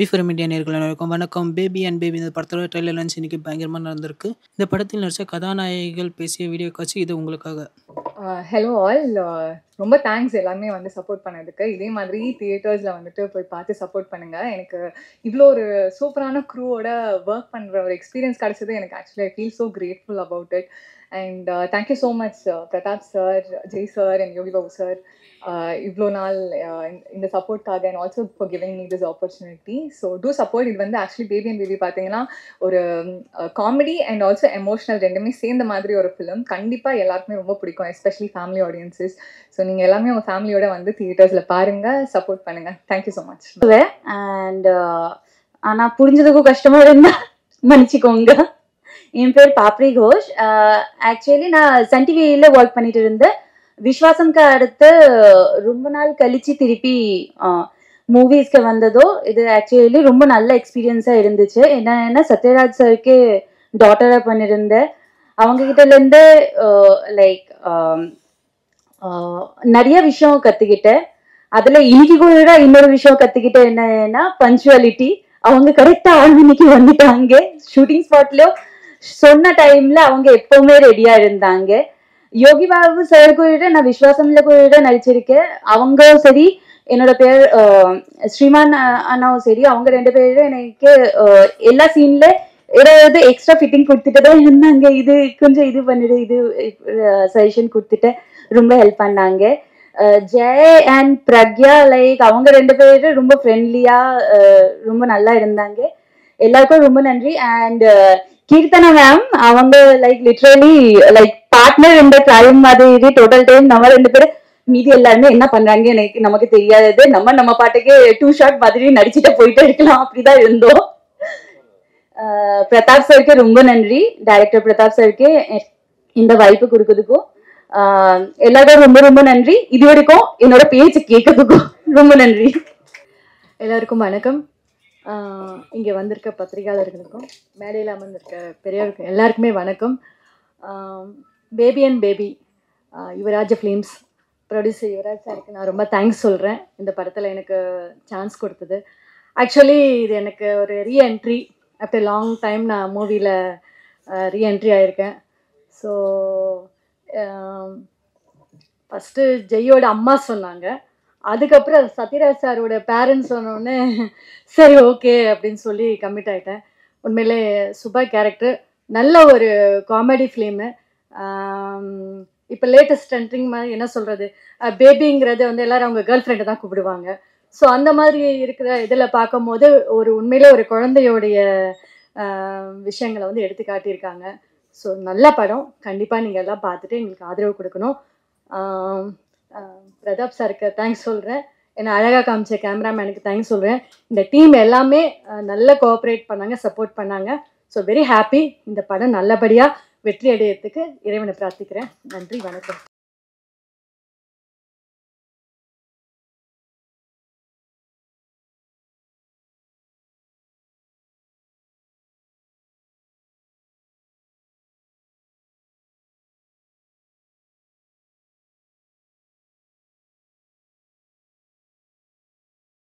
வி4 media நேயர்கள் அனைவருக்கும் வணக்கம். பேபி அண்ட் பேபி இந்த படத்தோட ட்ரெய்லர் லான்ச் இன்னைக்கு பயங்கரமா நடந்திருக்கு. இந்த படத்தில் நடிச்ச கதாநாயகிகள் பேசிய வீடியோ காட்சி இது உங்களுக்காக. ஹலோ ஆல், ரொம்ப தேங்க்ஸ் எல்லாமே வந்து சப்போர்ட் பண்ணதுக்கு. இதே மாதிரி தியேட்டர்ஸில் வந்துட்டு போய் பார்த்து சப்போர்ட் பண்ணுங்கள். எனக்கு இவ்வளோ ஒரு சூப்பரான க்ரூவோட ஒர்க் பண்ணுற ஒரு எக்ஸ்பீரியன்ஸ் கிடச்சது. எனக்கு actually I feel so grateful about it. And thank you so much Pratap sir, Jai sir and Yogi Babu sir, இவ்வளோ நாள் இந்த சப்போர்ட்காக and also for giving me this opportunity. So do support. இது வந்து ஆக்சுவலி பேபி அண்ட் பேபி பார்த்தீங்கன்னா ஒரு காமெடி அண்ட் ஆல்சோ எமோஷனல் ரெண்டுமே சேர்ந்த மாதிரி ஒரு ஃபிலிம். கண்டிப்பாக எல்லாருக்குமே ரொம்ப பிடிக்கும், எஸ்பெஷலி ஃபேமிலி ஆடியன்ஸஸ். ஸோ நீங்கள் எல்லாமே உங்கள் ஃபேமிலியோட வந்து தியேட்டர்ஸில் பாருங்கள், சப்போர்ட் பண்ணுங்கள். Thank you so much. அண்ட் ஆனால் புரிஞ்சதுக்கும் கஷ்டமாக இருந்தால் மன்னிச்சிக்கோங்க. என் பேர் பாப்ரி கோஷ். ஆக்சுவலி நான் சன் டிவியில் ஒர்க் பண்ணிட்டு இருந்தேன். விஸ்வாசம்க்கு அடுத்து ரொம்ப நாள் கழிச்சு திருப்பி மூவிஸ்க்கு வந்ததோ இது ஆக்சுவலி ரொம்ப நல்ல எக்ஸ்பீரியன்ஸாக இருந்துச்சு. என்னன்னா சத்யராஜ் சாருக்கு டாட்டராக பண்ணியிருந்தேன். அவங்ககிட்டலேருந்து லைக் நிறைய விஷயம் கற்றுக்கிட்டேன். அதில் இன்னைக்கு கூட இன்னொரு விஷயம் கற்றுக்கிட்டேன். என்னன்னா பஞ்சுவாலிட்டி. அவங்க கரெக்டாக 6 மணிக்கு வந்துட்டாங்க. ஷூட்டிங் ஸ்பாட்லேயும் சொன்ன டைம்ல அவங்க எப்பவுமே ரெடியா இருந்தாங்க. யோகி பாபு சார் கூட நான் விஸ்வாசம்ல கூட நடிச்சிருக்கேன். அவங்களும் சரி, என்னோட பேர் ஸ்ரீமான் அண்ணாவும் சரி, அவங்க 2 பேரும் எனக்கு எல்லா சீன்ல ஏதாவது எக்ஸ்ட்ரா ஃபிட்டிங் கொடுத்துட்டு தான் இருந்தாங்க. இது கொஞ்சம் இது பண்ணிடு, இது சஜஷன் கொடுத்துட்டு ரொம்ப ஹெல்ப் பண்ணாங்க. ஜெய் அண்ட் பிரக்யா லைக் அவங்க 2 பேரும் ரொம்ப ஃப்ரெண்ட்லியா ரொம்ப நல்லா இருந்தாங்க. எல்லாருக்கும் ரொம்ப நன்றி. அண்ட் கீர்த்தனா மேம், அவங்க லைக் லிட்ரலி லைக் பார்ட்னர் இந்த கிரைம் மாதிரி டோட்டல் டைம் நம்ம 2 பேரும். மீதி எல்லாருமே என்ன பண்றாங்க எனக்கு நமக்கு தெரியாது. நம்ம பாட்டுக்கு 2 ஷாட் மாதிரி நடிச்சுட்டு போயிட்டே இருக்கலாம், அப்படிதான் இருந்தோம். பிரதாப் சாருக்கு ரொம்ப நன்றி. டைரக்டர் பிரதாப் சாருக்கு இந்த வாய்ப்பு கொடுக்கறதுக்கும் எல்லாரும் ரொம்ப ரொம்ப நன்றி. இது வரைக்கும் என்னோட பேச்சு கேட்கறதுக்கும் ரொம்ப நன்றி. எல்லாருக்கும் வணக்கம். இங்கே வந்திருக்க பத்திரிகையாளர்களுக்கும் மேடையில் அமர்ந்திருக்க பெரியவருக்கும் எல்லாருக்குமே வணக்கம். Baby and baby Yuvraj films producer Yuvraj சாருக்கு நான் ரொம்ப தேங்க்ஸ் சொல்கிறேன். இந்த படத்தில் எனக்கு சான்ஸ் கொடுத்தது. ஆக்சுவலி இது எனக்கு ஒரு ரீஎன்ட்ரி. ஆஃப்டர் லாங் டைம் நான் மூவியில் ரீஎன்ட்ரி ஆகியிருக்கேன். ஸோ ஃபஸ்ட்டு ஜெய்யோட அம்மா சொன்னாங்க. அதுக்கப்புறம் சத்யராஜ் சாரோட பேரண்ட்ஸ் சொன்னோடனே சரி ஓகே அப்படின்னு சொல்லி கமிட் ஆகிட்டேன். உண்மையிலே சூப்பர் கேரக்டர், நல்ல ஒரு காமெடி ஃபிலிமு. இப்போ லேட்டஸ்ட் ட்ரெண்டிங் மாதிரி என்ன சொல்கிறது, பேபிங்கிறது வந்து எல்லோரும் அவங்க கேர்ள் ஃப்ரெண்டை தான் கூப்பிடுவாங்க. ஸோ அந்த மாதிரி இருக்கிற இதில் பார்க்கும்போது ஒரு உண்மையிலே ஒரு குழந்தையோடைய விஷயங்களை வந்து எடுத்து காட்டியிருக்காங்க. ஸோ நல்ல படம். கண்டிப்பாக நீங்கள் எல்லாம் பார்த்துட்டு எங்களுக்கு ஆதரவு கொடுக்கணும். பிரதாப் சாருக்கு தேங்க்ஸ் சொல்கிறேன். என்னை அழகாக காமிச்ச கேமராமேனுக்கு தேங்க்ஸ் சொல்கிறேன். இந்த டீம் எல்லாமே நல்லா கோஆப்ரேட் பண்ணாங்க, சப்போர்ட் பண்ணாங்க. So very happy. இந்த படம் நல்லபடியாக வெற்றி அடையிறதுக்கு இறைவனை பிரார்த்திக்கிறேன். நன்றி, வணக்கம்.